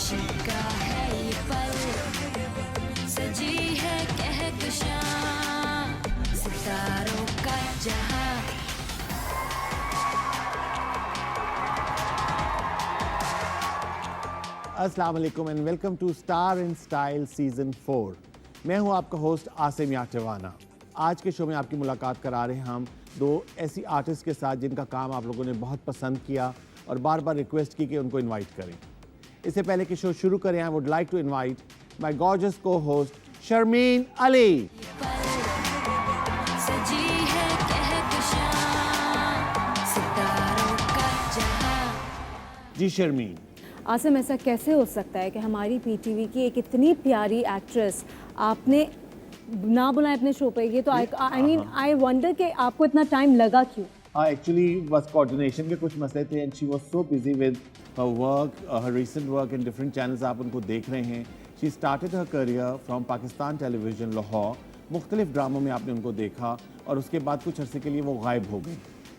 खुशी का है ये पल, सजी है कहकशां सितारों का जहां। अस्सलाम वालेकुम and welcome to Star in Style season 4। मैं हूं आपका होस्ट आसिम याटवाना। आज के शो में आपकी मुलाकात करा रहे हैं हम दो ऐसी आर्टिस्ट के साथ जिनका काम आप लोगों ने बहुत पसंद किया और बार बार रिक्वेस्ट की कि उनको इनवाइट करें। इससे पहले कि शो शुरू करें, I would like to invite my gorgeous को होस्ट शर्मीन अली। सजी है कहकशां सितारों का जहां। जी शर्मीन, आसिम, ऐसा कैसे हो सकता है कि हमारी पीटीवी की एक इतनी प्यारी एक्ट्रेस आपने ना बुलाए अपने शो पे? ये तो आई मीन आई वंडर कि आपको इतना टाइम लगा क्यों? एक्चुअली बस कोऑर्डिनेशन के कुछ मसले थे and she was so busy with her work, her recent work in different channels. आप उनको देख रहे हैं। She started her career from Pakistan television Lahore. मुख्तलिफ ड्रामों में आपने उनको देखा और उसके बाद कुछ अरसे के लिए वो गायब हो गई।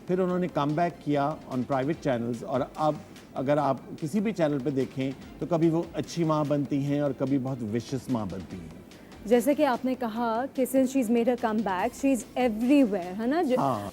फिर उन्होंने कम बैक किया ऑन प्राइवेट चैनल्स और अब अगर आप किसी भी चैनल पे देखें तो कभी वो अच्छी माँ बनती हैं और कभी बहुत विशियस माँ बनती हैं। जैसे कि आपने कहा कि since she is made her come back, she is everywhere, है ना?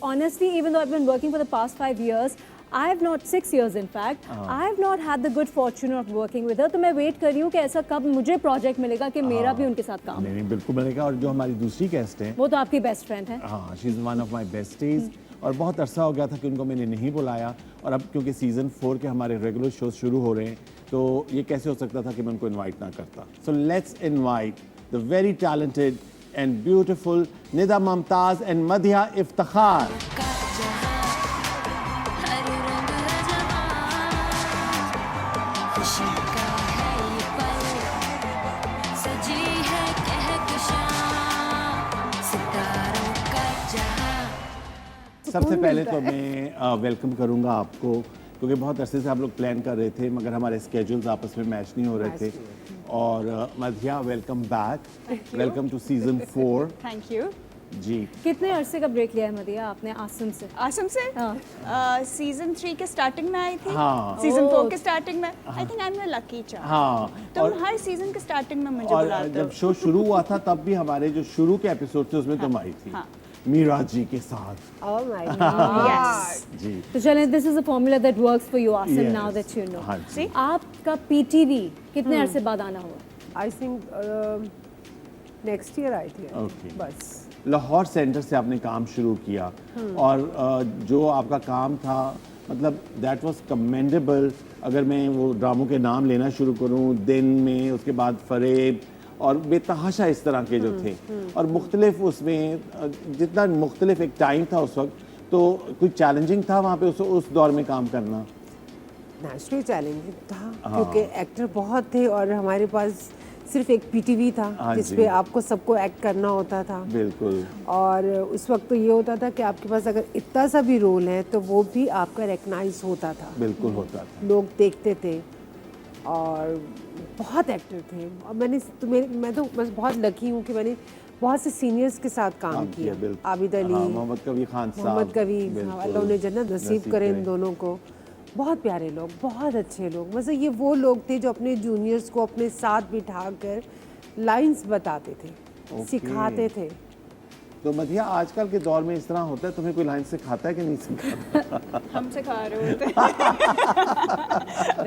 Honestly, even though I have been working for the past 5 years, I have not 6 years in fact, I have not had the good fortune of working with her. तो मैं wait कर रही हूँ कि ऐसा कब मुझे प्रोजेक्ट मिलेगा कि मेरा भी उनके साथ काम। नहीं बिल्कुल मिलेगा। और जो हमारी दूसरी गेस्ट हैं वो तो आपकी बेस्ट फ्रेंड है। हाँ, she is one of my besties और बहुत अरसा हो गया था कि उनको मैंने नहीं बुलाया और अब क्योंकि सीज़न 4 के हमारे रेगुलर शोज शुरू हो रहे हैं तो ये कैसे हो सकता था कि मैं उनको इनवाइट ना करता। So let's invite the very talented and beautiful Nida Mumtaz and Madiha Iftikhar. खुशी का है ये पल, सजी है कहकशां सितारों का जहां। सबसे पहले तो मैं वेलकम करूंगा आपको क्योंकि बहुत अरसे से आप लोग प्लान कर रहे थे मगर हमारे स्केड्यूल्स आपस में मैच नहीं हो रहे थे। और Madhiya, welcome back, welcome to season 4। Thank you ji. कितने अरसे का ब्रेक लिया है मदिया आपने आसिम से? आसम से हाँ। सीजन 3 के स्टार्टिंग में आई थी। हाँ। सीजन 4 ओह। के स्टार्टिंग में I think I am lucky charm. हाँ, तुम हर सीजन के स्टार्टिंग में मुझे और बुलाते जब हो। शो शुरू हुआ था तब भी हमारे जो शुरू के एपिसोड थे उसमें तुम आई थी हाँ। मीरा जी के साथ। Oh my God. यस जी। तो चलें, this is a formula that works for you Asim, Yes. Now that you know. हाँ जी। आपका पीटीवी कितने अरसे बाद आना हुआ? I think next year I think. Okay. बस लाहौर सेंटर से आपने काम शुरू किया और जो आपका काम था मतलब दैट वाज कमेंडेबल। अगर मैं वो ड्रामों के नाम लेना शुरू करूं, दिन में, उसके बाद फरेब और बेतहाशा इस तरह के जो थे और मुख्तलिफ उसमें जितना मुख्तलिफ एक टाइम था उस वक्त, तो कुछ चैलेंजिंग था वहाँ पे उस दौर में काम करना? नेचुरली चैलेंजिंग था क्योंकि एक्टर बहुत थे और हमारे पास सिर्फ एक पीटीवी था हाँ जिसपे जी। आपको सबको एक्ट करना होता था। बिल्कुल। और उस वक्त तो ये होता था कि आपके पास अगर इतना सा भी रोल है तो वो भी आपका रिकग्नाइज होता था, बिल्कुल होता था। लोग देखते थे और बहुत एक्टर थे। और मैं तो बस बहुत लकी हूँ कि मैंने बहुत से सीनियर्स के साथ काम किया। बिल्कुल। आबिद अली, हाँ, मोहम्मद कबीर खान साहब। मोहम्मद कबीर, बिल्कुल। अल्लाह उन्हें जन्नत नसीब करे इन दोनों को। बहुत प्यारे लोग, बहुत अच्छे लोग। मतलब ये वो लोग थे जो अपने जूनियर्स को अपने साथ बिठा कर लाइंस बताते थे, सिखाते थे। तो मधिया, आजकल के दौर में इस तरह होता है, तुम्हें कोई लाइन सिखाता है कि नहीं सिखाता? हम सिखा रहे होते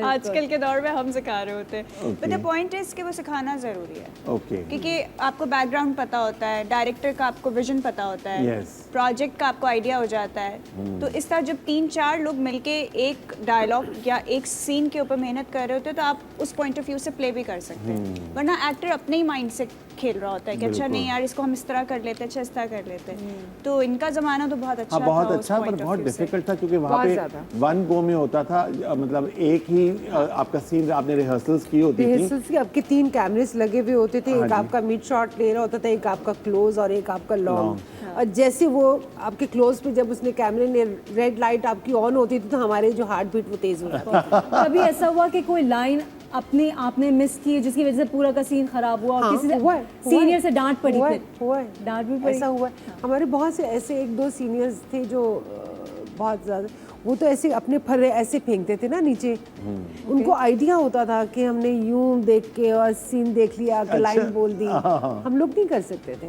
आजकल के दौर में हम सिखा रहे होते बट द पॉइंट इज कि वो सिखाना ज़रूरी है। ओके। क्योंकि आपको बैकग्राउंड पता होता है, डायरेक्टर का आपको विजन पता होता है, Yes. प्रोजेक्ट का आपको आइडिया हो जाता है। तो इस तरह जब 3-4 लोग मिलके एक डायलॉग या एक सीन के ऊपर मेहनत कर रहे होते हैं तो आप उस पॉइंट ऑफ व्यू से प्ले भी कर सकते हैं। वरना एक्टर अपने ही माइंड से खेल रहा होता है कि अच्छा बिल्कुल। नहीं यार इसको हम इस तरह कर लेते हैं, अच्छा इस तरह कर लेते हैं। तो इनका ज़माना तो बहुत अच्छा हाँ, बहुत था उस अच्छा, पर point of बहुत view से। डिफिकल्ट था क्योंकि वहाँ बहुत पे ज़्यादा। वन गो में होता था। मतलब एक ही आपका सीन आपने रिहर्सल्स की होती थी। रिहर्सल्स की आपके 3 कैमरेस लगे हुए होते थे। हाँ एक जी। आपका मिड शॉट ले रहा होता था, एक आपका क्लोज और एक आपका लॉन्ग। और जैसे वो आपके क्लोज पे जब उसने कैमरे ने रेड लाइट आपकी ऑन होती थी तो हमारे जो हार्ट बीट वो तेज हो जाता था। कभी ऐसा हुआ कि कोई लाइन अपने आपने मिस की जिसकी वजह से पूरा का सीन खराब हुआ और हाँ, किसी हुआ है, सीनियर से डांट पड़ी? हुआ फिर है, हुआ है। डांट भी पड़ी? ऐसा हुआ है। हमारे बहुत से ऐसे 1-2 सीनियर्स थे जो बहुत ज़्यादा वो तो ऐसे अपने फर्रे ऐसे फेंकते थे ना नीचे। उनको आइडिया होता था कि हमने यूं देख के और सीन देख लिया कि लाइन बोल दी, हम लोग नहीं कर सकते थे।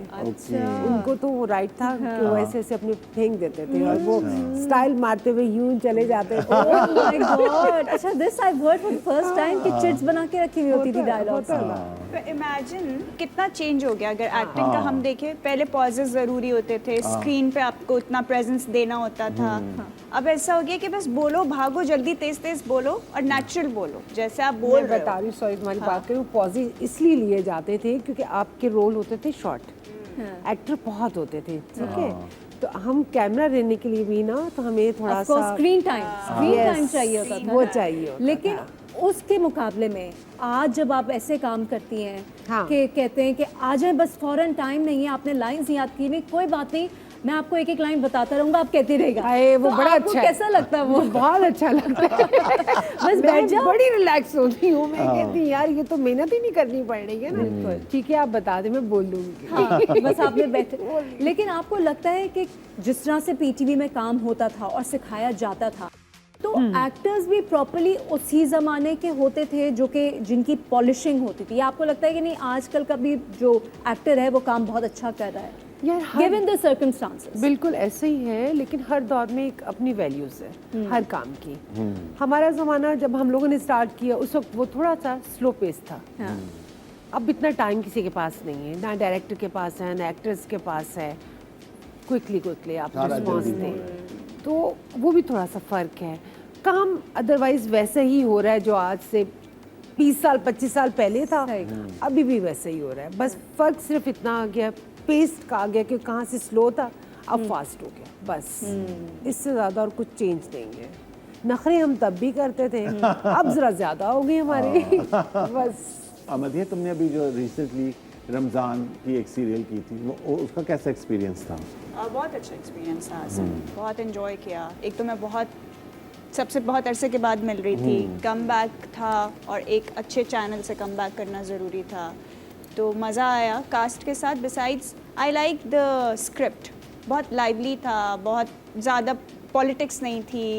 उनको तो वो राइट था कि वो ऐसे ऐसे अपने फेंक देते थे और वो स्टाइल मारते हुए यूं चले जाते थे। Oh my God! अच्छा, this I've heard for the first time कि चिट्स बना के रखी हुई होती थी डायलॉग्स। तो इमेजिन कितना चेंज हो गया। अगर एक्टिंग का हम देखें, पहले पॉजेस ज़रूरी होते थे, स्क्रीन पे आपको इतना प्रेजेंस देना होता था। अब ऐसा हो गया कि बस बोलो, भागो, जल्दी तेज तेज बोलो और नेचुरल बोलो जैसे आप बोल मैं रहे बता हो। रही हूँ, सॉरी तुम्हारी बात करूँ, पॉजेज इसलिए लिए जाते थे क्योंकि आपके रोल होते थे शॉर्ट, एक्टर बहुत होते थे, ठीक है। तो हम कैमरा लेने के लिए भी ना, तो हमें थोड़ा सा स्क्रीन टाइम चाहिए होता था। वो चाहिए होता लेकिन था। उसके मुकाबले में आज जब आप ऐसे काम करती हैं हाँ। कि कहते हैं कि आ जाए, बस फौरन, टाइम नहीं है, आपने लाइंस याद की नहीं, कोई बात नहीं, मैं आपको एक एक लाइन बताता रहूंगा, आप कहते रहेगा। अरे वो तो बड़ा आपको अच्छा है। कैसा लगता है वो? बहुत अच्छा लगता है। बस बैठ मैं जाओ। बड़ी रिलैक्स होती हूँ। मैं कहती हूँ यार ये तो मेहनत ही नहीं करनी पड़ेगी ना। ठीक है, आप बता दे, मैं बोल दूंगी। हाँ, बस आपने बैठे। लेकिन आपको लगता है कि जिस तरह से पीटीवी में काम होता था और सिखाया जाता था, तो एक्टर्स भी प्रॉपर्ली उसी जमाने के होते थे जो कि जिनकी पॉलिशिंग होती थी, या आपको लगता है कि नहीं आजकल का भी जो एक्टर है वो काम बहुत अच्छा कर रहा है यार गिवन द सर्कमस्टांसेस? बिल्कुल ऐसे ही है, लेकिन हर दौर में एक अपनी वैल्यूज है हर काम की। हमारा ज़माना जब हम लोगों ने स्टार्ट किया उस वक्त वो थोड़ा सा स्लो पेस था। अब इतना टाइम किसी के पास नहीं है, ना डायरेक्टर के पास है ना एक्टर्स के पास है। क्विकली आप रिस्पॉन्स दें, तो वो भी थोड़ा सा फ़र्क है। काम अदरवाइज वैसे ही हो रहा है जो आज से 20 साल 25 साल पहले था, अभी भी वैसे ही हो रहा है। बस फ़र्क सिर्फ इतना आ गया, पेस का आ गया कि कहाँ से स्लो था अब फास्ट हो गया, बस। इससे ज़्यादा और कुछ चेंज नहीं है। नखरे हम तब भी करते थे, अब ज़रा ज़्यादा हो गए हमारे। बस। मधिया, तुमने अभी जो रिसेंटली रमज़ान की एक सीरियल की थी, वो उसका कैसा एक्सपीरियंस था? बहुत अच्छा एक्सपीरियंस था, बहुत एंजॉय किया। एक तो मैं सबसे बहुत अरसे के बाद मिल रही थी, कम बैक था और एक अच्छे चैनल से कम बैक करना ज़रूरी था, तो मज़ा आया कास्ट के साथ। Besides I like the script, बहुत लाइवली था, बहुत ज़्यादा पॉलिटिक्स नहीं थी,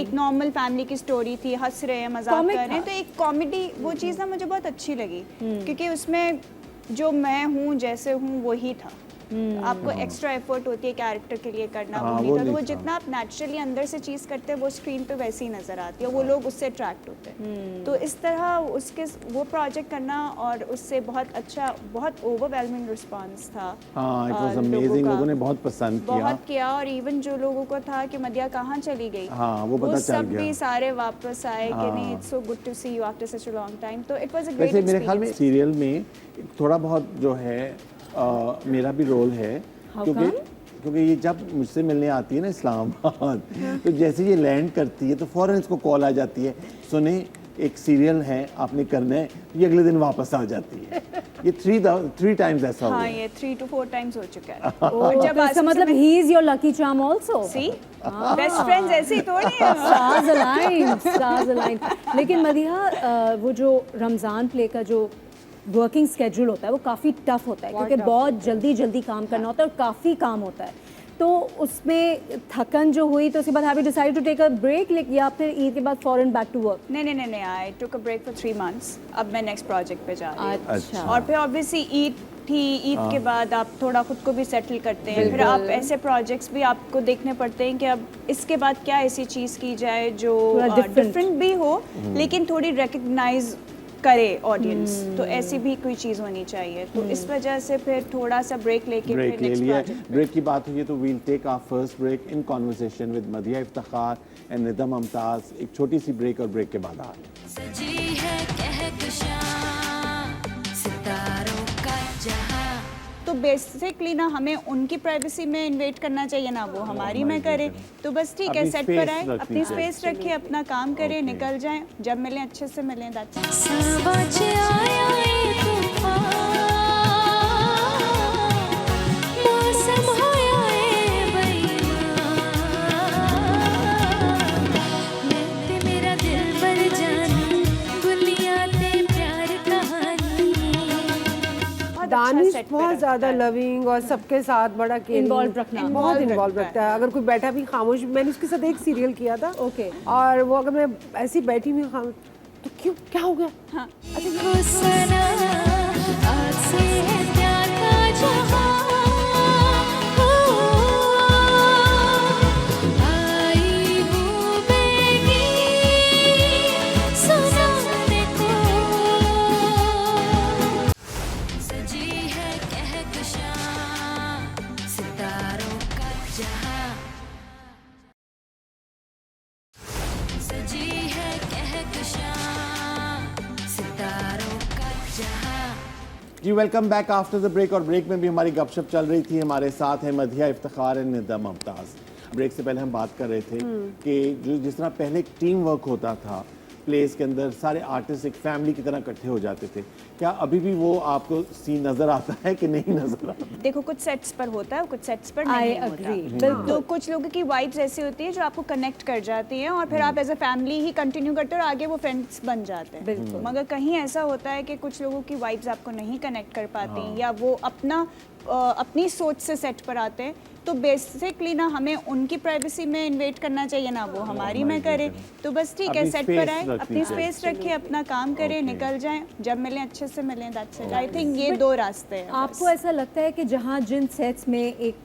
एक नॉर्मल फैमिली की स्टोरी थी, हंस रहे हैं, मजाक कर रहे हैं, तो एक कॉमेडी, वो चीज़ ना मुझे बहुत अच्छी लगी क्योंकि उसमें जो मैं हूँ जैसे हूँ वही था। आपको एक्स्ट्रा एफर्ट होती है कैरेक्टर के लिए करना, वो नहीं था। तो वो जितना आप नेचुरली अंदर से चीज़ करते हैं वो स्क्रीन पे वैसे ही नज़र आती है, वो लोग उससे अट्रैक्ट होते हैं। तो इस तरह उसके वो प्रोजेक्ट करना और उससे बहुत अच्छा, बहुत ओवरवेलमिंग रिस्पांस था। हाँ, इट वाज अमेजिंग, लोगों ने बहुत पसंद किया। बहुत किया, और इवन जो लोगों को था कि मदिया कहाँ चली गई, हाँ, वो पता चल सब गया। भी सारे वापस आए कि नहीं, it's so good to see you after such a long time. तो इट वाज अ ग्रेट वैसे मेरे ख्याल में एक्सपीरियंस। सीरियल में थोड़ा बहुत जो है मेरा भी रोल है, क्योंकि ये जब मुझसे मिलने आती है ना इस्लामाबाद, तो जैसे ये लैंड करती है तो फौरन इसको कॉल आ जाती है, सुने एक सीरियल है आपने करना है, ये अगले दिन वापस आ जाती है। ये 3 टाइम्स ऐसा हुआ हाँ, है। ये 3 to 4 टाइम्स हो चुका है। और जब इसका मतलब he is your lucky charm also. See best friends ऐसे ही थोड़ी है। Stars align. लेकिन मदिहा, वो जो रमज़ान प्ले का जो वर्किंग स्केड्यूल होता है वो काफ़ी टफ होता है, क्योंकि बहुत जल्दी जल्दी काम करना होता है और काफ़ी काम होता है। तो उसमें थकन जो हुई, तो उसके बाद have you decided to take a break, या फिर ईद के बाद फौरन बैक टू वर्क? नहीं, I took a break for 3 months। अब मैं नेक्स्ट प्रोजेक्ट पे जा रही हूँ। अच्छा। और फिर ऑब्वियसली ईद थी, ईद के बाद आप थोड़ा खुद को भी सेटल करते हैं, फिर आप ऐसे प्रोजेक्ट्स भी आपको देखने पड़ते हैं कि अब इसके बाद क्या ऐसी चीज़ की जाए जो डिफरेंट भी हो लेकिन थोड़ी रिकग्नाइज करे ऑडियंस। तो ऐसी भी कोई चीज़ होनी चाहिए, तो इस वजह से फिर थोड़ा सा ब्रेक लेके ब्रेक फिर ले नेक्स्ट लिया। प्रोजेक्ट। ब्रेक की बात हुई है तो we'll take our first break in conversation with Madhiya Iftikhar and Nida Mumtaz. एक छोटी सी ब्रेक, और ब्रेक के बाद आ रहे हैं। सजी है कहकशां सितारों का जहां। तो बेसिकली ना हमें उनकी प्राइवेसी में इन्वेट करना चाहिए ना, वो हमारी में करे। तो बस ठीक है, अपनी सेट space पर आए, रखनी अपनी चाहिए। स्पेस रखिए, अपना काम करें, निकल जाएं, जब मिलें अच्छे से मिलें। सावच आया एक तूफान, मौसम होया ए बेईमान, मैं ते मेरा दिल पर जानी, गुलियां ते प्यार कहानी। बहुत बहुत अच्छा दानिश सेट पे बहुत रखता ज्यादा है। लविंग और सबके साथ बड़ा Involved रखना। बहुत Involved इन्वॉल्व रखता रखता है। अगर कोई बैठा भी खामोश, मैंने उसके साथ एक सीरियल किया था Okay. और वो अगर मैं ऐसी बैठी हुई खामोश तो क्यों क्या हो गया? वो सना आज से है प्यार का जहां हो आई हूँ बेगी सुनाने को सजी है कहकशां सितारों का जहां सजी है कहकशां सितारों का जहां जी welcome back after the break. और ब्रेक में भी हमारी गपशप चल रही थी। हमारे साथ है मधिया, इफ्तिखार एंड निदा मुमताज़। ब्रेक से पहले हम बात कर रहे थे कि जो जिस तरह पहले एक टीम वर्क होता था प्लेस के अंदर, सारे आर्टिस्ट एक फैमिली की तरह इकट्ठे हो जाते थे, क्या अभी भी वो आपको सीन नजर आता है कि नहीं नजर आता? देखो कुछ सेट्स पर होता है, कुछ सेट्स पर I नहीं agree, होता। बिल्कुल। तो कुछ लोगों की वाइब्स ऐसी होती है जो आपको कनेक्ट कर जाती हैं और फिर आप एज अ फैमिली ही कंटिन्यू करते हो और आगे वो फ्रेंड्स बन जाते हैं। बिल्कुल। मगर कहीं ऐसा होता है कि कुछ लोगों की वाइब्स आपको नहीं कनेक्ट कर पाती या वो अपनी सोच से सेट पर आते हैं, तो बेसिकली ना हमें उनकी प्राइवेसी में इन्वेट करना चाहिए ना वो हमारी में करे। तो बस ठीक है, अपनी सेट पर space आए, रखनी अपनी चाहिए। स्पेस रखें, अपना काम करें, Okay. निकल जाएं, जब मिलें अच्छे से मिलें। That's it. आई थिंक ये दो रास्ते हैं। आपको ऐसा लगता है कि जहाँ जिन सेट्स में एक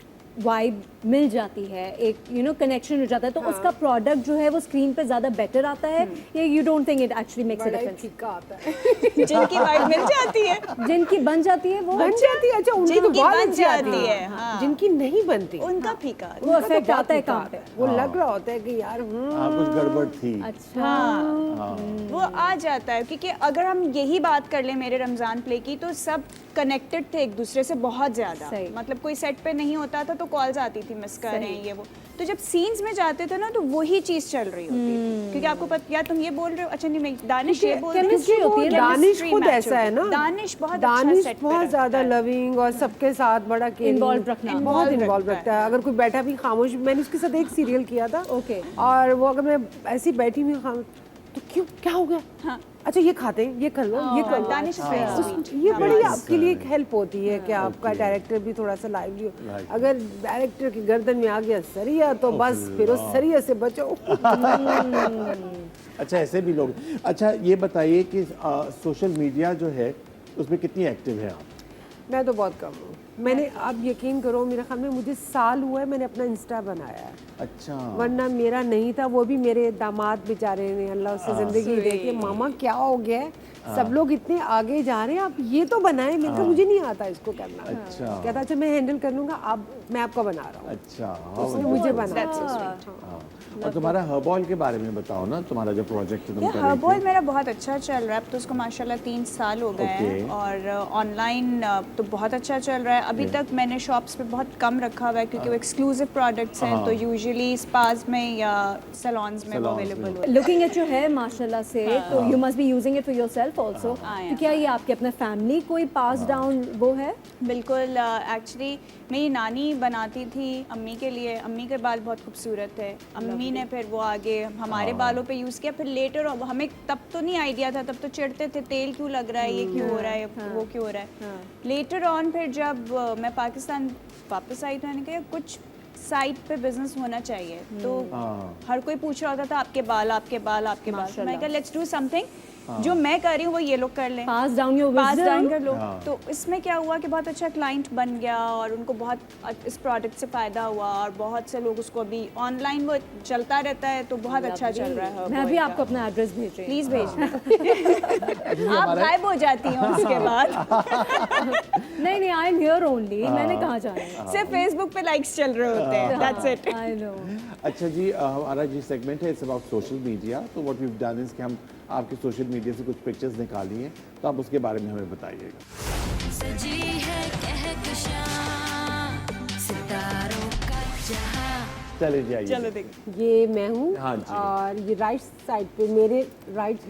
वाइब मिल जाती है, एक कनेक्शन हो जाता है, तो उसका प्रोडक्ट जो है वो स्क्रीन पे ज़्यादा बेटर आता है, या you don't think it actually makes a बड़ा ही डिफरेंस? फीका आता है। जिनकी वाइब मिल जाती है, जिनकी बन जाती है वो बन जाती है। अच्छा, उनकी तो जिनकी बहुत बन अच्छी आती जाती है। है, हाँ। जिनकी नहीं बनती उनका फीका। वो उनका तो इफेक्ट बहुत आता है फीका काम आता पे। है। वो लग रहा होता है कि यार हाँ, कुछ गड़बड़ थी। अच्छा। वो आ जाता है क्योंकि अगर हम यही बात कर लें मेरे रमज़ान प्ले की, तो सब कनेक्टेड थे एक दूसरे से बहुत ज़्यादा। सही। मतलब कोई सेट पे नहीं होता था तो कॉल्स आती थी, मिस कर रहे हैं ये वो। तो जब सीन्स में जाते थे ना तो वही चीज़ चल रही होती थी, क्योंकि आपको पता, या तुम ये बोल रहे हो, अच्छा नहीं दानिश ये बोल रही है, chemistry क्योंकि वो होती है ना। दानिश chemistry खुद match ऐसा है होती ना, दानिश बहुत अच्छा दानिश सेट पे बहुत रखता ज्यादा है। लविंग और सबके साथ बड़ा Involved रखना। बहुत Involved इन्वॉल्व रखता रखता है। अगर कोई बैठा भी खामोश, मैंने उसके साथ एक सीरियल किया था Okay. और वो अगर मैं ऐसी बैठी हुई खामोश तो क्यों क्या हो गया? अच्छा ये खाते हैं, ये कर लो, ये कर लो। Danish is very sweet। ये बड़ी हाँ। आपके लिए एक हेल्प होती है कि आपका Okay. डायरेक्टर भी थोड़ा सा लाइवली हो। Right. अगर डायरेक्टर की गर्दन में आ गया सरिया तो बस फिर उस सरिया से बचो। अच्छा, ऐसे भी लोग। अच्छा ये बताइए कि सोशल मीडिया जो है उसमें कितनी एक्टिव है आप? मैं तो बहुत कम हूँ। मैंने, आप यकीन करो, मेरे ख्याल में मुझे साल हुआ है मैंने अपना इंस्टा बनाया है, अच्छा। वरना मेरा नहीं था। वो भी मेरे दामाद बेचारे ने अल्लाह से जिंदगी दे के, मामा क्या हो गया है, सब लोग इतने आगे जा रहे हैं, आप ये तो बनाए। मैंने कहा मुझे नहीं आता इसको करना। अच्छा। कहता अच्छा मैं हैंडल कर लूँगा, अब मैं आपका बना रहा हूँ। अच्छा, उसने मुझे बना। That's so sweet। हाँ। और तुम्हारा हर्बॉल के बारे में बताओ ना, तुम्हारा जो प्रोजेक्ट तुम ये कर रही हर्बॉल थी। मेरा बहुत अच्छा चल रहा है। अब तो उसको माशाल्लाह 3 साल हो गए हैं Okay. और ऑनलाइन तो बहुत अच्छा चल रहा है। अभी तक मैंने शॉप्स पे बहुत कम रखा हुआ है क्योंकि वो एक्सक्लूसिव प्रोडक्ट्स हैं, तो यूजुअली स्पाज में या सैलून्स में वो Salons अवेलेबल में। होते हैं। लुकिंग एट योर हेयर माशाल्लाह से, तो you must be using it for yourself also. हाँ, तो क्या ये आपके अपने फैमिली कोई पास डाउन वो है? बिल्कुल। एक्चुअली मेरी नानी बनाती थी अम्मी के लिए। अम्मी के बाल बहुत खूबसूरत थे, अम्मी ने फिर वो आगे हमारे बालों पे यूज़ किया। फिर लेटर हमें तब तो नहीं आइडिया था, तब तो चिढ़ते थे तेल क्यों लग रहा है, ये क्यों हो रहा है, वो क्यों हो रहा है। लेटर ऑन फिर जब मैं पाकिस्तान वापस आई तो मैंने कहा कुछ साइड पे बिजनेस होना चाहिए। तो हाँ। हर कोई पूछ रहा होता था आपके बाल, आपके बाल, आपके बाल। तो मैं कहा लेट्स डू समथिंग जो मैं कर रही हूँ वो ये लोग कर लें, pass down your pass down wisdom. कर लो। हाँ। तो इसमें क्या हुआ कि बहुत अच्छा क्लाइंट बन गया और उनको बहुत इस प्रोडक्ट से फ़ायदा हुआ और बहुत से लोग उसको अभी ऑनलाइन वो चलता रहता है, तो बहुत अच्छा चल रहा है। मैं भी आपको अपना एड्रेस भेज रही हूँ। प्लीज़ भेजना। आप गायब हो जाती हैं उसके बाद। नहीं आई एम हियर ओनली, मैंने कहाँ जाना है? सिर्फ फेसबुक पे लाइक्स चल रहे होते हैं, दैट्स इट। I know. अच्छा जी, हमारा जी सेगमेंट है इट्स अबाउट सोशल मीडिया। तो what we have done is कि हम आपके सोशल मीडिया से कुछ पिक्चर्स निकाली हैं, तो आप उसके बारे में हमें बताइएगा। सजी है कहकशां सितारों का जहां चले जाइए। चलो देखो। ये मैं हूँ हाँ जी। और ये राइट साइड पे, मेरे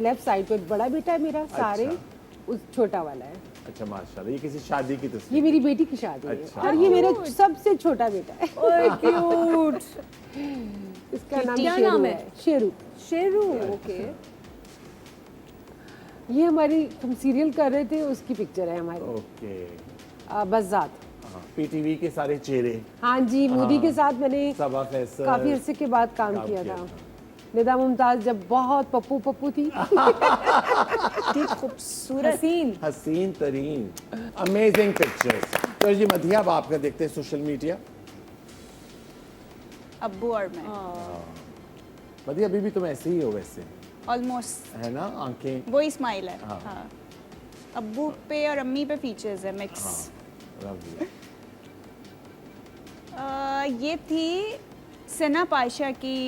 लेफ्ट साइड पे बड़ा बेटा है मेरा, सारे उस छोटा वाला है। अच्छा माशाल्लाह, ये किसी शादी की ये तस्वीर। मेरी बेटी की शादी है अच्छा। और ये मेरा सबसे छोटा बेटा है। ओए क्यूट। इसका नाम क्या शेरू नाम है। है? शेरू। शेरू, ओके। ये हमारी, हम सीरियल कर रहे थे उसकी पिक्चर है हमारी। ओके। बज़ात। पीटीवी के सारे चेहरे, हाँ जी, मोदी के साथ मैंने सबा फैसल, काफी अरसे के बाद काम किया था। निदा मुमताज जब बहुत पप्पू पप्पू थी। इतनी खूबसूरत हसीन तरीन, अमेजिंग पिक्चर्स। तो जी मधिया, अब आपका देखते हैं सोशल मीडिया। अब्बू और मैं मधिया, अभी भी तुम ऐसे ही हो वैसे, ऑलमोस्ट है ना? आंखें वही स्माइल है। हाँ। हाँ। अब्बू पे और अम्मी पे फीचर्स है मिक्स। lovely। ये थी सना पाशा की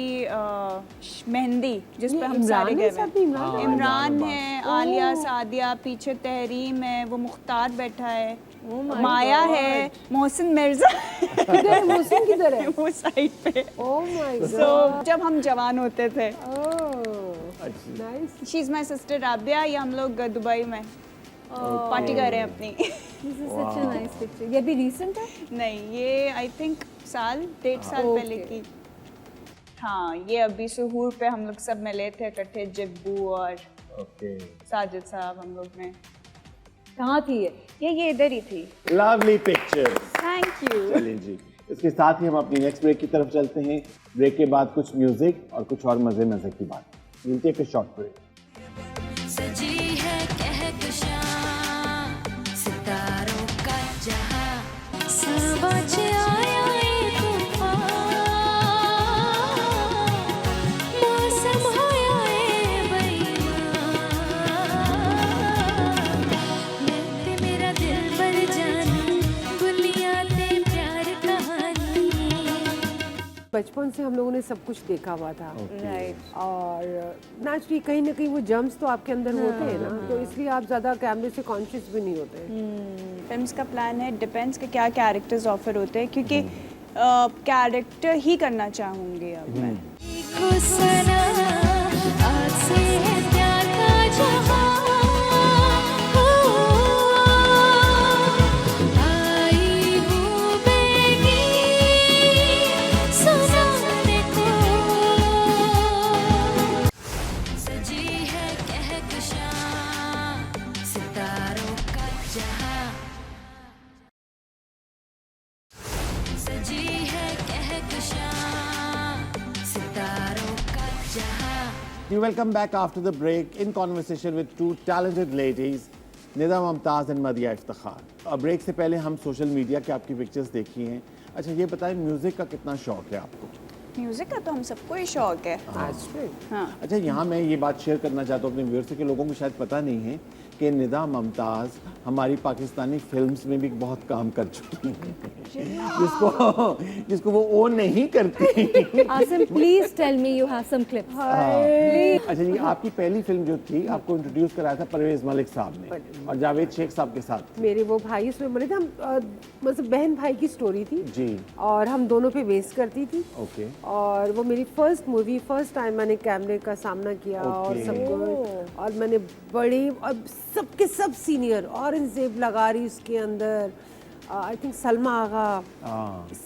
मेहंदी, जिस पे हम सारे इमरान गए है साथ में, हुए हैं। इमरान है, आलिया, सादिया, पीछे तहरीम है, वो मुख्तार बैठा है, माया है, मोहसिन मिर्जा किधर है? मोहसिन किधर है? वो साइड पे। Oh my God. So, जब हम जवान होते थे। अच्छी। Nice. She is my sister Rabia. ये हम लोग दुबई में पार्टी कर रहे हैं अपनी। This is such a nice picture. ये भी recent है? नहीं, ये आई थिंक डेढ़ साल पहले की। हाँ, ये अभी सुहूर पे हम लोग सब मिले थे इकट्ठे, जिब्बू और साजिद साहब, हम लोग में। कहाँ थी ये? ये इधर ही थी। Lovely picture. Thank you. चलिए जी, इसके साथ ही हम अपनी नेक्स्ट ब्रेक की तरफ चलते हैं। ब्रेक के बाद कुछ म्यूजिक और कुछ और मजे मजे की बात। Will take a short break. सजी है कहकशां सितारों का जहां, सावज आया एक तूफान, मौसम होया ए बेईमान, मैं ते मेरा दिल पर जानी, बुलियां ते प्यार कहानी। बचपन से हम लोगों ने सब कुछ देखा हुआ था। राइट। और नेचुरली कहीं ना कहीं वो जम्स तो आपके अंदर होते हैं ना, तो इसलिए आप ज़्यादा कैमरे से कॉन्शियस भी नहीं होते। फिल्म्स का प्लान है, डिपेंड्स कि क्या कैरेक्टर्स ऑफर होते हैं, क्योंकि कैरेक्टर ही करना चाहूँगी अब मैं। देखो सना, आज से है प्यार का जहां, हो, आई हूँ बेगी सुनाने को। सजी है कहकशां सितारों का जहां, सजी है कहकशां सितारों का जहां। You welcome back after the break in conversation with two talented ladies, Nida Mumtaz and Madiha Iftikhar. Break से पहले हम सोशल मीडिया के आपकी पिक्चर्स देखी हैं। अच्छा, ये बताएं, म्यूजिक का कितना शौक है आपको? म्यूजिक का तो हम सबको ही शौक है। हाँ। अच्छा, यहाँ मैं ये बात शेयर करना चाहता हूँ अपने व्यूअर्स से कि लोगों को शायद पता नहीं है कि निदा मुमताज़ हमारी पाकिस्तानी फिल्म्स में भी बहुत काम कर चुकी हैं, जिसको वो ओन नहीं करती। Asim, please tell me you have some clips. अच्छा जी, आपकी पहली फिल्म जो थी, आपको इंट्रोड्यूस कराया था परवेज मलिक साहब ने और जावेद शेख साहब के साथ। मेरे वो भाई उसमें बने थे, हम मतलब बहन भाई की स्टोरी थी जी। और हम दोनों पे बेस करती थी। ओके। और वो मेरी फर्स्ट मूवी, फर्स्ट टाइम मैंने कैमरे का सामना किया और सब कुछ। और मैंने बड़ी और सबके सब सीनियर, ऑरेंज जेब लगा रही उसके अंदर, आई थिंक सलमा आगा,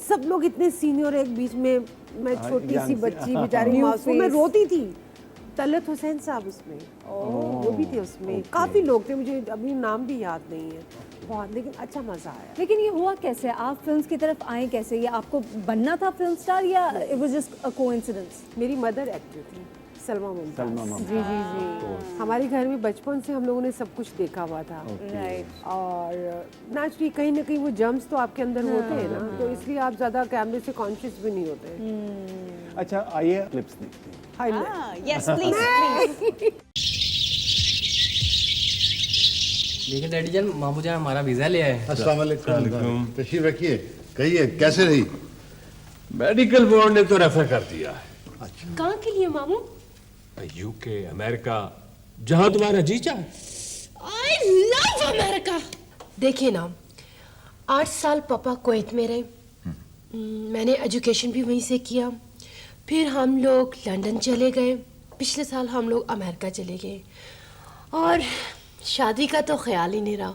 सब लोग इतने सीनियर, एक बीच में मैं छोटी सी बच्ची बेचारी मासूम, मैं रोती थी। तलत हुसैन साहब उसमें, वो भी थे उसमें। काफी लोग थे, मुझे अभी नाम भी याद नहीं है बहुत, लेकिन अच्छा मजा आया। लेकिन ये हुआ कैसे? आप फिल्म्स की तरफ आए कैसे? ये आपको बनना था फिल्म स्टार या it was just a coincidence? मेरी मदर एक्टर थी, सलमा मुमताज। मुमताज। जी जी जी। हमारे घर में बचपन से हम लोगों ने सब कुछ देखा हुआ था। राइट। और नेचुरली कहीं ना कहीं वो जम्स तो आपके अंदर होते हैं ना, तो इसलिए आप ज़्यादा कैमरे से कॉन्शियस भी नहीं होते। अच्छा, आइए क्लिप्स देखते हैं। Yes please please. देखिए डैडी जान, मामू जान हमारा वीजा ले आए। अस्सलाम वालेकुम। तशरीफ रखिए। कहिए कैसे रही? मेडिकल बोर्ड ने तो रेफर कर दिया है। कहाँ के लिए मामू? यूके, अमेरिका, जहां तुम्हारा जी चाहे। I love America. देखिए ना, 8 साल पापा कुवैत में रहे, मैंने एजुकेशन भी वहीं से किया, फिर हम लोग लंदन चले गए, पिछले साल हम लोग अमेरिका चले गए, और शादी का तो ख्याल ही नहीं रहा।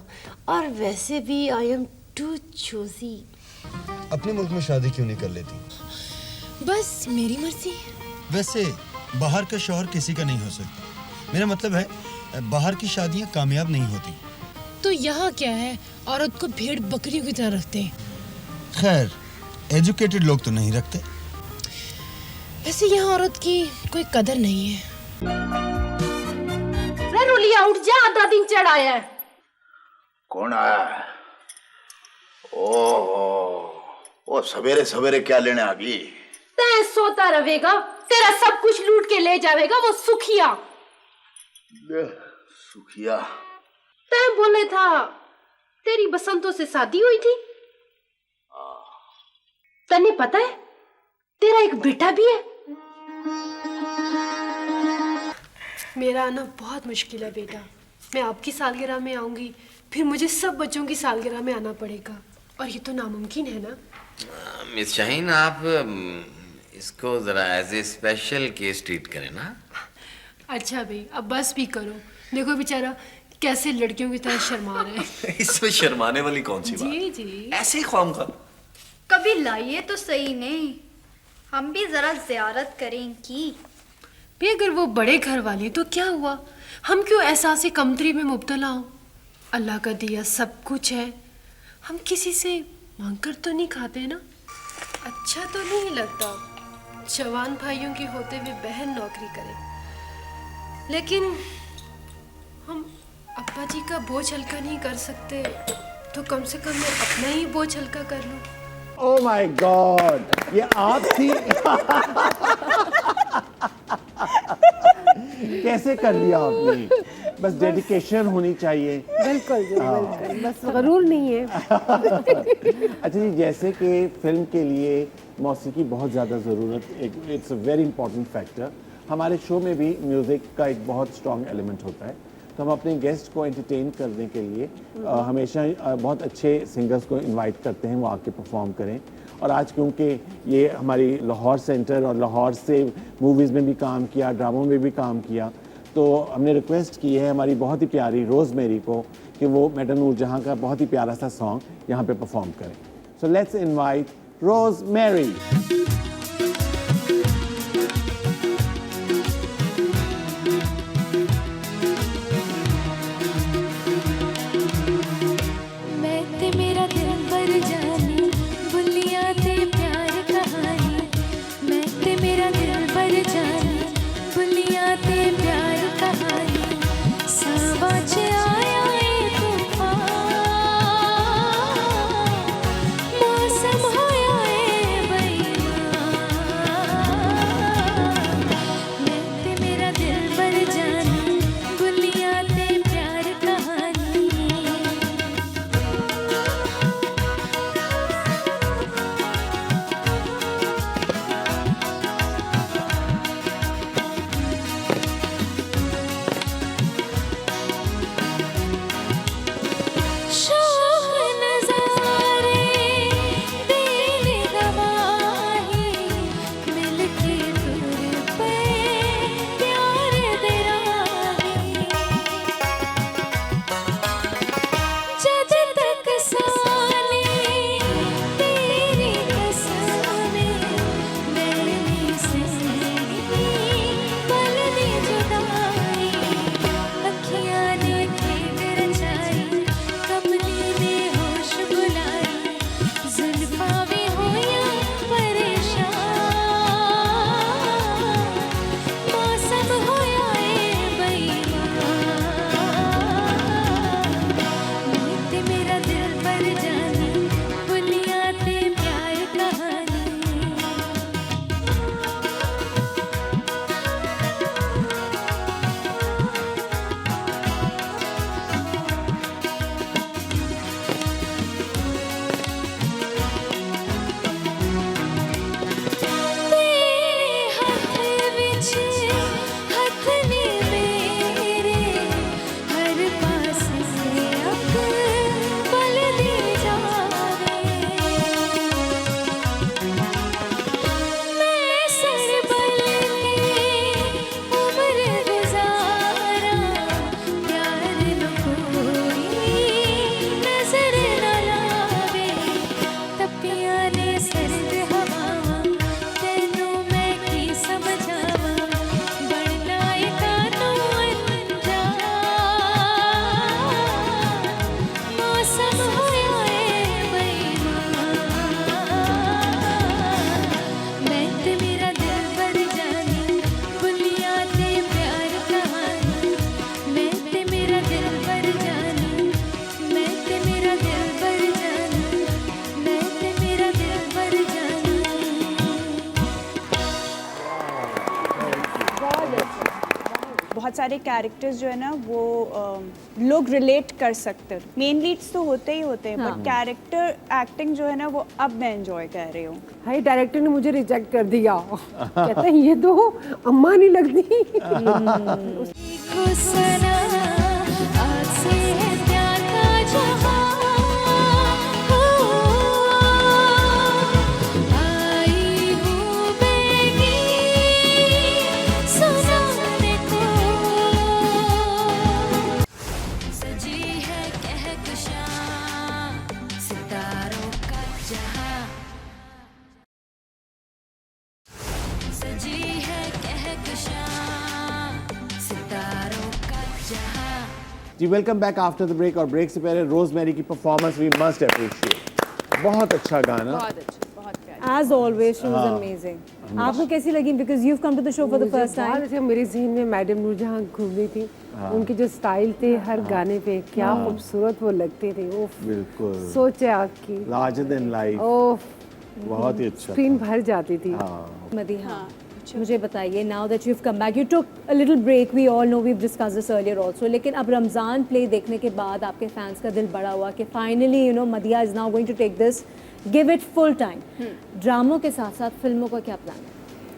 और वैसे भी आई एम टू चूजी। अपने मुल्क में शादी क्यों नहीं कर लेती? बस मेरी मर्जी। वैसे बाहर का शौहर किसी का नहीं हो सकता। मेरा मतलब है बाहर की शादियां कामयाब नहीं होती। तो यहाँ क्या है, औरत को भेड़ बकरियों की तरह रखते हैं। खैर, एजुकेटेड लोग तो नहीं रखते। वैसे यहाँ औरत की कोई कदर नहीं है। रुलिया उठ जा, आधा दिन चढ़ाया है। कौन आया है? ओ सवेरे सवेरे क्या लेने आ गई? तै सोता रहेगा, तेरा सब कुछ लूट के ले जाएगा वो सुखिया। सुखिया? तै बोले था तेरी बसंतों से शादी हुई थी। तने पता है तेरा एक बेटा भी है। मेरा आना बहुत मुश्किल है बेटा। मैं आपकी सालगिरह में आऊंगी, फिर मुझे सब बच्चों की सालगिरह में आना पड़ेगा, और ये तो नामुमकिन है ना। मिस शाहीन, आप इसको जरा as a special case treat करें ना। अच्छा भाई, अब बस भी करो। देखो बेचारा कैसे लड़कियों की तरह शर्मा रहे हैं। इसमें शर्माने वाली कौन सी बात? जी जी, ऐसे ही ख्वाम का कभी लाइए तो सही नहीं, हम भी जरा ज़ियारत करें इनकी। भी अगर वो बड़े घर वाले तो क्या हुआ, हम क्यों एहसास कमतरी में मुब्तला हो? अल्लाह का दिया सब कुछ है, हम किसी से मांग कर तो नहीं खाते ना। अच्छा तो नहीं लगता जवान भाइयों के होते हुए बहन नौकरी करे, लेकिन हम अब्बा जी का बोझ हल्का नहीं कर सकते, तो कम से कम मैं अपना ही बोझ हल्का कर लूं। ओह माय गॉड, ये आप थी। कैसे कर लिया आपने? बस डेडिकेशन होनी चाहिए। बिल्कुल जी, बिल्कुल, बस गरूर नहीं है। अच्छा जी, जैसे कि फिल्म के लिए मौसीकी बहुत ज़्यादा ज़रूरत, it's a very important factor. हमारे शो में भी म्यूज़िक का एक बहुत स्ट्रॉन्ग एलिमेंट होता है, तो हम अपने गेस्ट को एंटरटेन करने के लिए हमेशा बहुत अच्छे सिंगर्स को इनवाइट करते हैं, वो आके परफॉर्म करें। और आज क्योंकि ये हमारी लाहौर सेंटर और लाहौर से मूवीज़ में भी काम किया, ड्रामों में भी काम किया, तो हमने रिक्वेस्ट की है हमारी बहुत ही प्यारी रोज़मेरी को कि वो मैडम नूरजहां का बहुत ही प्यारा सा सॉन्ग यहाँ पे परफॉर्म करें। So let's invite rosemary. कमली बहुत सारे कैरेक्टर्स जो है ना वो लोग रिलेट कर सकते हैं। मेन लीड्स तो होते ही होते हैं, बट कैरेक्टर एक्टिंग जो है ना वो अब मैं एंजॉय कर रही हूँ। हाय डायरेक्टर ने मुझे रिजेक्ट कर दिया। कहता है ये तो अम्मा नहीं लगती। देखो सना आज से है प्यार का जहां, हो आई हूँ बेगी सुनाने को, सजी है कहकशां सितारों का जहां, सजी है कहकशां सितारों का जहां। जी welcome back after the break. और ब्रेक से पहले रोजमेरी की परफॉर्मेंस वी मस्ट अप्रिशिएट। बहुत अच्छा गाना। बहुत अच्छा, बहुत प्यारा। As always, she was amazing. आपको कैसी लगी? Because you've come to the show for the first time. बहुत अच्छा। मेरे ज़हन में मैडम नूरजहां घूम रही थी। उनके जो स्टाइल थे हर गाने पे क्या खूबसूरत वो लगते थे। ओफ बिल्कुल सोच है आपकी। Larger than life. ओफ बहुत ही अच्छा। स्क्रीन भर जाती थी। मदीहा, मुझे बताइए, now that you've come back, you took a little break. We all know, we've discussed this earlier also. लेकिन अब रमज़ान प्ले देखने के बाद आपके फैंस का दिल बड़ा हुआ कि finally, you know, Madiha is now going to take this, give it full time. ड्रामों के साथ साथ फिल्मों का क्या प्लान है?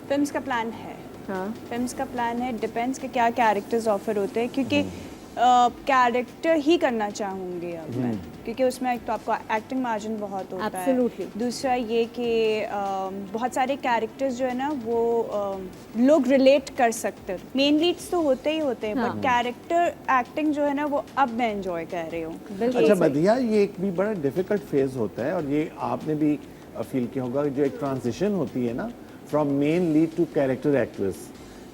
फिल्म्स का प्लान है। हाँ, फिल्म्स का प्लान है, डिपेंड्स कि क्या कैरेक्टर्स ऑफर होते हैं, क्योंकि कैरेक्टर ही करना चाहूँगी अब मैं, क्योंकि उसमें एक तो आपको एक्टिंग मार्जिन बहुत होता Absolutely. है। दूसरा ये कि बहुत सारे कैरेक्टर्स जो है ना वो लोग रिलेट कर सकते हैं। मेन लीड्स तो होते ही होते हैं, बट कैरेक्टर एक्टिंग जो है ना वो अब मैं एंजॉय कर रही हूँ। अच्छा मदीहा, ये एक भी बड़ा डिफिकल्ट फेज होता है और ये आपने भी फील किया होगा, जो एक ट्रांजिशन होती है ना from main lead to character actress,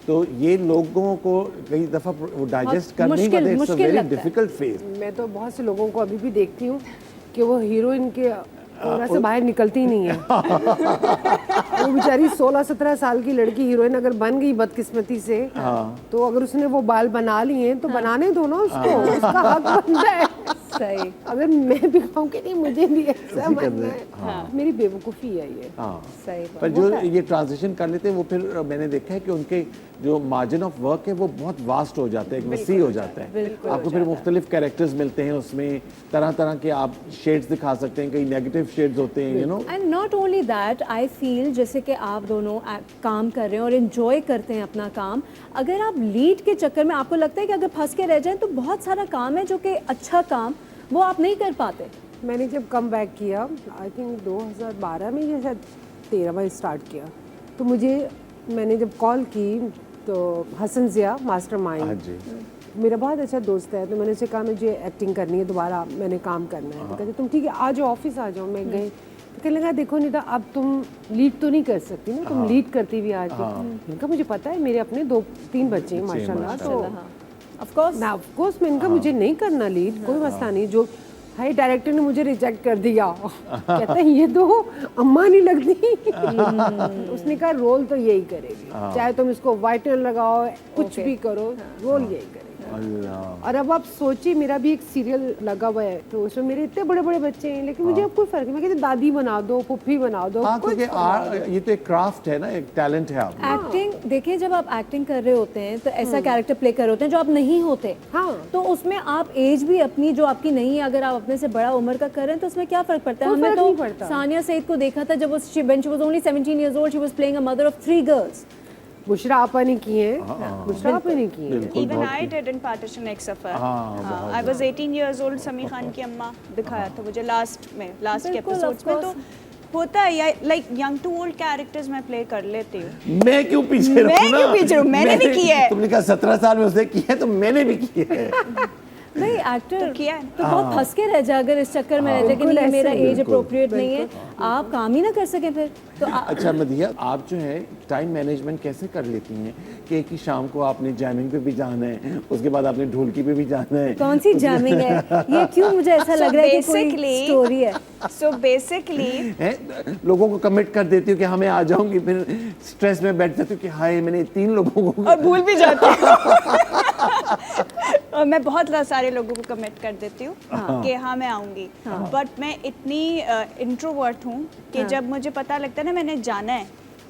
तो ये लोगों को कई दफ़ा वो डाइजेस्ट करने में it's a very difficult phase. मैं तो बहुत से लोगों को अभी भी देखती हूँ कि वो हीरोइन के औरा से बाहर निकलती ही नहीं है। वो बेचारी 16-17 साल की लड़की हीरोइन अगर बन गई बदकिस्मती से, तो अगर उसने वो बाल बना लिए तो बनाने दो ना उसको, उसका हक बनता है। सही। अगर मैं भी कहूँ कि नहीं मुझे भी ऐसा बनना है, मेरी बेवकूफ़ी है ये। सही पर जो ये ट्रांजिशन कर लेते हैं वो फिर मैंने देखा है कि उनके जो मार्जिन ऑफ वर्क है वो बहुत वास्ट हो जाता है, एक वसी हो जाता है। आपको फिर मुख्तलिफ कैरेक्टर्स मिलते हैं, उसमें तरह तरह के आप शेड्स दिखा सकते हैं, कई नेगेटिव शेड्स होते हैं, you know. And not only that, I feel जैसे कि आप दोनों काम कर रहे हैं और इन्जॉय करते हैं अपना काम, अगर आप लीड के चक्कर में आपको लगता है कि अगर फंस के रह जाएं तो बहुत सारा काम है जो कि अच्छा काम वो आप नहीं कर पाते। मैंने जब कम बैक किया, आई थिंक 2012 में या शायद 13 में स्टार्ट किया, तो मैंने जब कॉल की तो हसन ज़िया मास्टरमाइंड मेरा बहुत अच्छा दोस्त है, तो मैंने उसे कहा मुझे एक्टिंग करनी है दोबारा, मैंने काम करना है। तो कहते तुम ठीक है आ जाओ, ऑफिस आ जाओ। मैं गई तो कहने लगा देखो निदा अब तुम लीड तो नहीं कर सकती ना, तुम लीड करती भी आज। इनका मुझे पता है, मेरे अपने 2-3 बच्चे हैं माशाल्लाह, तो ऑफ कोर्स मैं इनका मुझे नहीं करना लीड, कोई मसला नहीं। जो हाय डायरेक्टर ने मुझे रिजेक्ट कर दिया। कहता है ये तो अम्मा नहीं लगती। उसने कहा रोल तो यही करेगी, चाहे तुम इसको वाइटनर लगाओ कुछ भी करो, रोल यही करेगी। और अब आप सोचिए मेरा भी एक सीरियल लगा हुआ है, तो उसमें मेरे इतने बड़े बड़े बच्चे हैं, लेकिन मुझे अब कोई फर्क नहीं। मैं कहती दादी बना दो, पुप्पी बना दो। ये तो एक क्राफ्ट है ना, एक टैलेंट है आप। एक्टिंग देखिए, जब आप एक्टिंग कर रहे होते हैं तो ऐसा कैरेक्टर प्ले कर रहे होते हैं जो आप नहीं होते, तो उसमें आप एज भी अपनी जो आपकी नहीं है, अगर आप अपने से बड़ा उम्र का कर रहे हैं तो उसमें क्या फर्क पड़ता है। हमने तो सानिया सईद को देखा था जब वो when she was only 17 years old, she was playing a mother of 3 girls. Bushra आपा ने की है, बुशरा आपा ने की है। Even I did in Partition Ek Safar. I was 18 years old. समी खान की अम्मा दिखाया था मुझे लास्ट के एपिसोड्स में। तो होता है like young to old characters मैं प्ले कर लेती हूँ। मैं क्यों पीछे रहूं? मैंने भी किया है। तुमने कहा 17 साल में उसने किया है, तो मैंने भी किया है। नहीं एक्टर तो बहुत फंस के रह जाए अगर इस चक्कर में रह जाए कि नहीं मेरा एज अप्रोप्रिएट नहीं है, आप काम ही ना कर सके फिर तो अच्छा मदीहा, आप जो है टाइम मैनेजमेंट कैसे कर लेती हैं कि एक ही शाम को आपने जैमिंग पे भी जाना है, उसके बाद आपने ढोलकी पे भी जाना है? कौन सी जैमिंग है ये? क्यों मुझे ऐसा लग रहा है कि कोई स्टोरी है? सो बेसिकली लोगों को कमिट कर देती हूँ कि हमें आ जाऊंगी, फिर स्ट्रेस में बैठ जाती हूँ कि हाय मैंने 3 लोगों को, और भूल भी जाती हूँ। और मैं बहुत सारे लोगों को कमिट कर देती हूँ कि हाँ मैं आऊँगी, बट मैं इतनी इंट्रोवर्ट हूँ कि जब मुझे पता लगता है ना मैंने जाना है,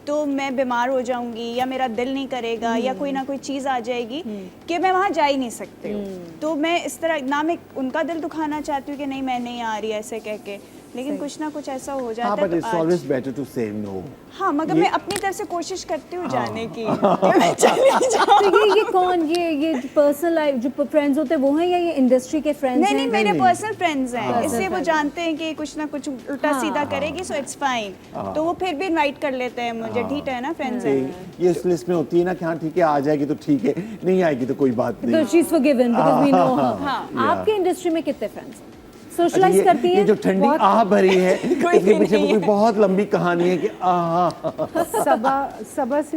तो मैं बीमार हो जाऊंगी या मेरा दिल नहीं करेगा या कोई ना कोई चीज़ आ जाएगी कि मैं वहाँ जा ही नहीं सकती हूँ। तो मैं इस तरह ना मैं उनका दिल दुखाना चाहती हूँ कि नहीं मैं नहीं आ रही ऐसे कह के, लेकिन कुछ ना कुछ ऐसा हो जाता है। but it's always better to say no. हाँ, मगर मैं अपनी तरफ से कोशिश करती हूँ जाने की कि मैं चली जाऊँ। तो ये कौन ये पर्सनल लाइफ जो फ्रेंड्स होते हैं वो हैं या ये इंडस्ट्री के फ्रेंड्स हैं? नहीं, मेरे पर्सनल फ्रेंड्स हैं, इसलिए वो जानते हैं कि कुछ ना कुछ उल्टा सीधा करेगी, सो इट्स फाइन। तो वो फिर भी इनवाइट कर लेते हैं मुझे, ठीक है ना, फ्रेंड्स हैं। ये इस लिस्ट में होती है ना कि हाँ ठीक है आ जाएगी तो ठीक है, नहीं आएगी तो कोई बात नहीं। तो she is forgiven because we know her. आपके इंडस्ट्री में कितने फ्रेंड्स हैं? सोशलाइज करती हैं? ये जो ठंडी आह भरी है इसके पीछे कोई बहुत लंबी कहानी है कि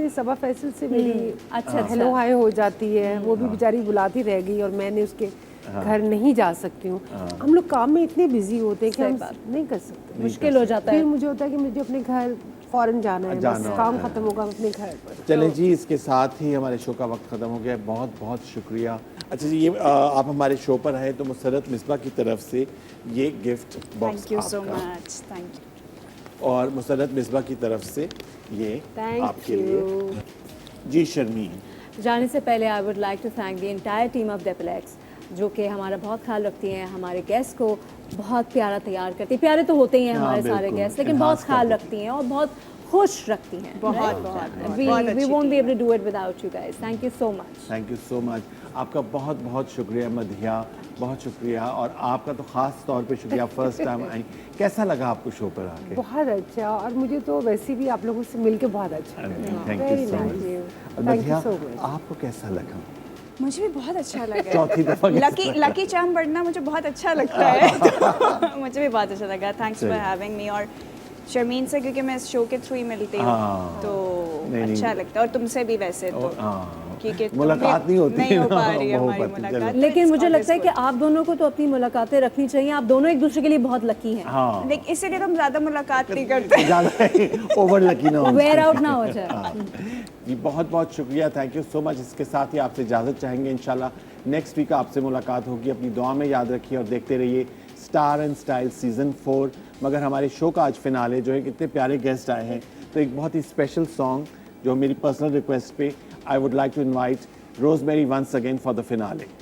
सबा फैसल से मेरी हेलो हाय हो जाती है। वो भी बेचारी बुलाती रह गई और मैंने उसके घर नहीं जा सकती हूँ। हम लोग काम में इतने बिजी होते हैं कि हम नहीं कर सकते, मुश्किल हो जाता है। फिर मुझे होता है कि मुझे अपने घर फौरन जाना है, बस काम खत्म होगा अपने घर पर। चलें जी, इसके साथ ही हमारे शो का वक्त ख़त्म हो गया। बहुत बहुत शुक्रिया। अच्छा जी, ये आप हमारे शो पर आए तो मुसर्रत मिसबा की तरफ से ये gift box thank you so much, thank you. और मुसर्रत मिसबा की तरफ से ये आपके लिए। जी शर्मीन। जाने से पहले I would like to thank the entire team of डेपलेक्स जो कि हमारा बहुत ख्याल रखती हैं, हमारे गेस्ट को बहुत प्यारा तैयार करती हैं। प्यारे तो होते ही हैं हमारे सारे गेस्ट, लेकिन बहुत ख्याल रखती हैं और बहुत खुश रखती हैं। बहुत we won't be able to do it without you guys. Thank you so much. Thank you so much. आपका बहुत बहुत शुक्रिया मधिया, बहुत शुक्रिया। और आपका तो ख़ास तौर पे शुक्रिया, फर्स्ट टाइम आई। कैसा लगा आपको शो पर आके? बहुत अच्छा, और मुझे तो वैसे भी आप लोगों से मिलके बहुत अच्छा लगा। Thank you so much. Madhiya, आपको कैसा लगा? मुझे भी बहुत अच्छा लगा। चौथी दफा लकी चार्म बढ़ना मुझे बहुत अच्छा लगता है। मुझे भी बहुत अच्छा लगा। Thanks for having me. और शर्मीन से क्योंकि मैं इस शो के थ्रू ही मिलती हूँ तो अच्छा लगता है, और तुमसे भी वैसे तो क्योंकि मुलाकात नहीं होती, नहीं हो पा रही है हमारी मुलाकात। लेकिन मुझे लगता है कि आप दोनों को तो अपनी मुलाकातें रखनी चाहिए। आप दोनों एक दूसरे के लिए बहुत लकी हैं। हाँ। लेकिन इसीलिए हम ज्यादा मुलाकात नहीं करते, ज़्यादा ओवर लकी ना हो, वेयर आउट ना हो जाए। जी बहुत बहुत शुक्रिया, थैंक यू सो मच। इसके साथ ही आपसे इजाज़त चाहेंगे। इंशाल्लाह नेक्स्ट वीक आपसे मुलाकात होगी। अपनी दुआ में याद रखिए और देखते रहिए स्टार एंड स्टाइल सीज़न 4। मगर हमारे शो का आज फिनाले जो है, कितने प्यारे गेस्ट आए हैं, तो एक बहुत ही स्पेशल सॉन्ग जो मेरी पर्सनल रिक्वेस्ट पे I would like to invite Rosemary once again for the finale.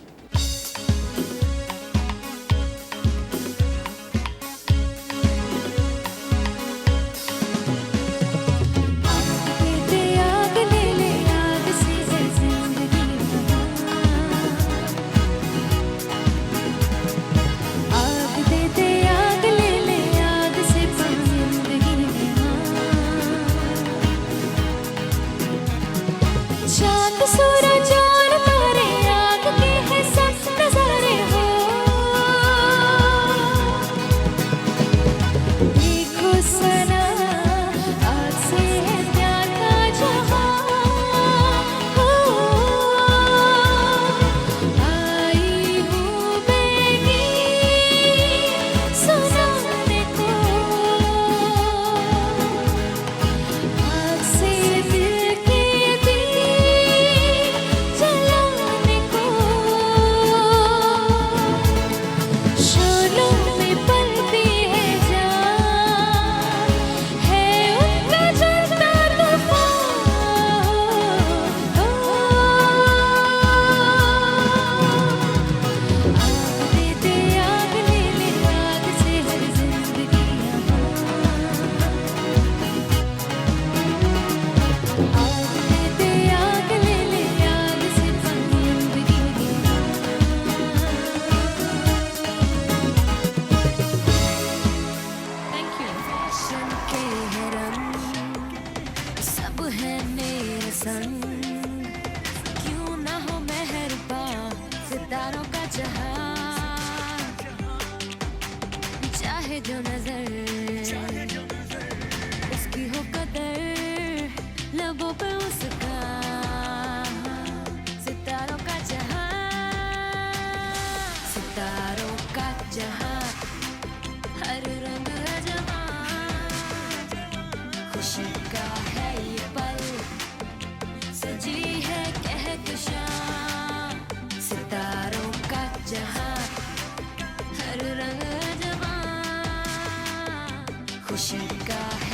चाहे जो नजर उसकी हो कदर, लबों पे उसका सितारों का जहां, सितारों का जहां, हर रंग है जवां, खुशी का है ये पल, सजी है कहकशां, सितारों का जहां, हर रंग है जवां, खुशी का है